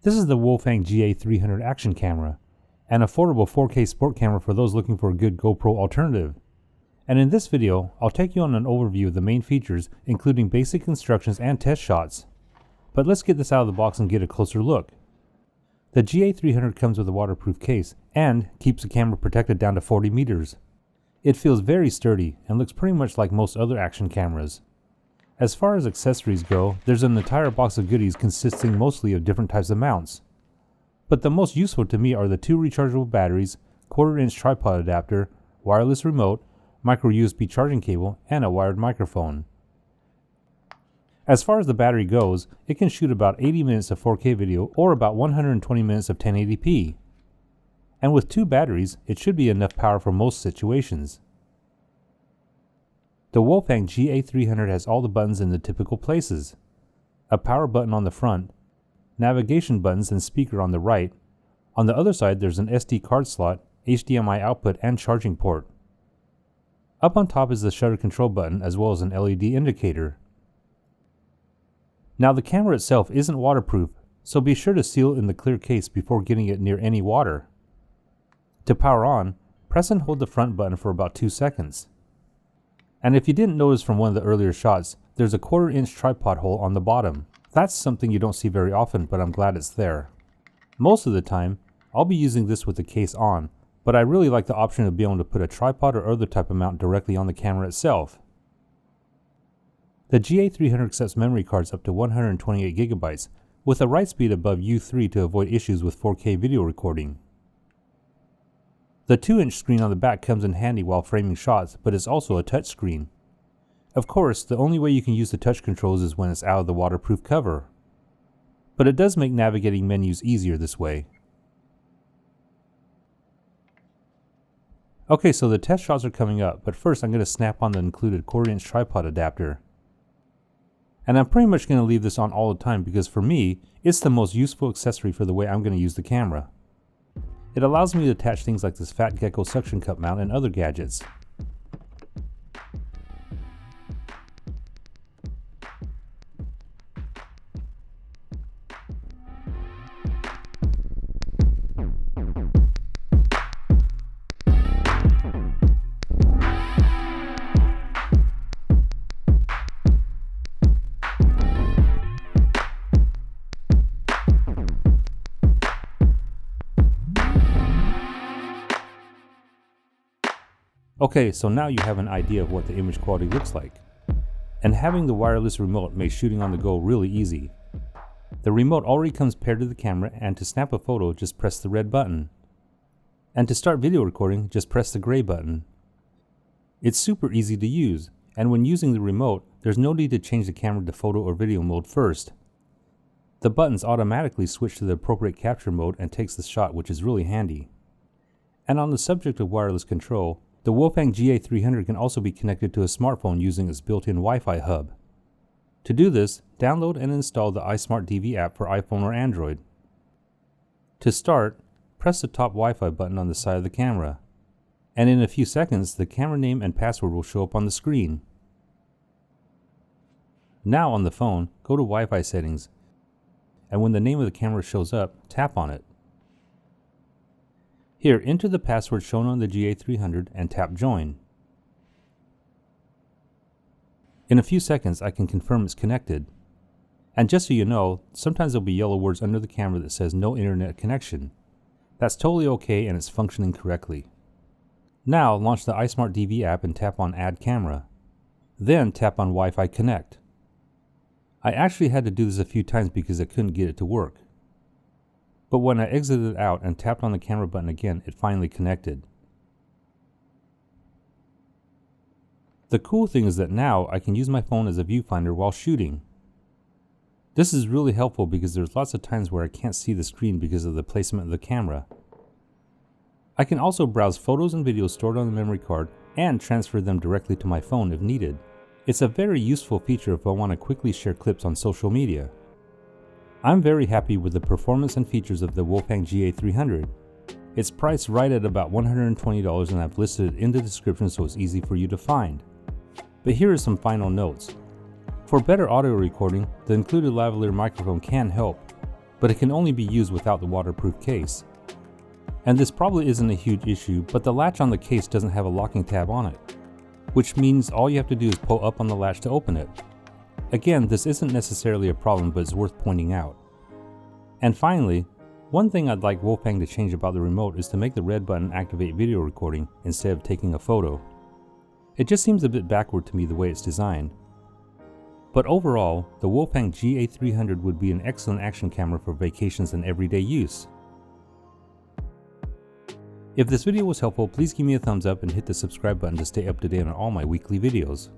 This is the Wolfang GA300 Action Camera, an affordable 4K sport camera for those looking for a good GoPro alternative. And in this video, I'll take you on an overview of the main features, including basic instructions and test shots. But let's get this out of the box and get a closer look. The GA300 comes with a waterproof case and keeps the camera protected down to 40 meters. It feels very sturdy and looks pretty much like most other action cameras. As far as accessories go, there's an entire box of goodies consisting mostly of different types of mounts. But the most useful to me are the 2 rechargeable batteries, 1/4-inch tripod adapter, wireless remote, micro USB charging cable, and a wired microphone. As far as the battery goes, it can shoot about 80 minutes of 4K video or about 120 minutes of 1080p. And with 2 batteries, it should be enough power for most situations. The Wolfang GA300 has all the buttons in the typical places. A power button on the front, navigation buttons and speaker on the right. On the other side there's an SD card slot, HDMI output and charging port. Up on top is the shutter control button as well as an LED indicator. Now the camera itself isn't waterproof, so be sure to seal it in the clear case before getting it near any water. To power on, press and hold the front button for about 2 seconds. And if you didn't notice from one of the earlier shots, there's a 1/4-inch tripod hole on the bottom. That's something you don't see very often, but I'm glad it's there. Most of the time, I'll be using this with the case on, but I really like the option of being able to put a tripod or other type of mount directly on the camera itself. The GA300 accepts memory cards up to 128 GB, with a write speed above U3 to avoid issues with 4K video recording. The 2-inch screen on the back comes in handy while framing shots, but it's also a touch screen. Of course, the only way you can use the touch controls is when it's out of the waterproof cover. But it does make navigating menus easier this way. Okay, so the test shots are coming up, but first I'm going to snap on the included 1/4-inch tripod adapter. And I'm pretty much going to leave this on all the time because for me, it's the most useful accessory for the way I'm going to use the camera. It allows me to attach things like this Fat Gecko suction cup mount and other gadgets. Okay, so now you have an idea of what the image quality looks like. And having the wireless remote makes shooting on the go really easy. The remote already comes paired to the camera, and to snap a photo, just press the red button. And to start video recording, just press the gray button. It's super easy to use, and when using the remote, there's no need to change the camera to photo or video mode first. The buttons automatically switch to the appropriate capture mode and takes the shot, which is really handy. And on the subject of wireless control, the Wolfang GA300 can also be connected to a smartphone using its built-in Wi-Fi hub. To do this, download and install the iSmart TV app for iPhone or Android. To start, press the top Wi-Fi button on the side of the camera. And in a few seconds, the camera name and password will show up on the screen. Now on the phone, go to Wi-Fi settings, and when the name of the camera shows up, tap on it. Here, enter the password shown on the GA300 and tap Join. In a few seconds, I can confirm it's connected. And just so you know, sometimes there'll be yellow words under the camera that says no internet connection. That's totally okay and it's functioning correctly. Now, launch the iSmart TV app and tap on Add Camera. Then tap on Wi-Fi Connect. I actually had to do this a few times because I couldn't get it to work. But when I exited out and tapped on the camera button again, it finally connected. The cool thing is that now I can use my phone as a viewfinder while shooting. This is really helpful because there's lots of times where I can't see the screen because of the placement of the camera. I can also browse photos and videos stored on the memory card and transfer them directly to my phone if needed. It's a very useful feature if I want to quickly share clips on social media. I'm very happy with the performance and features of the Wolfang GA300. It's priced right at about $120 and I've listed it in the description so it's easy for you to find. But here are some final notes. For better audio recording, the included lavalier microphone can help. but it can only be used without the waterproof case. And this probably isn't a huge issue, but the latch on the case doesn't have a locking tab on it, which means all you have to do is pull up on the latch to open it. Again, this isn't necessarily a problem, but it's worth pointing out. And finally, one thing I'd like Wolfang to change about the remote is to make the red button activate video recording instead of taking a photo. It just seems a bit backward to me the way it's designed. But overall, the Wolfang GA300 would be an excellent action camera for vacations and everyday use. If this video was helpful, please give me a thumbs up and hit the subscribe button to stay up to date on all my weekly videos.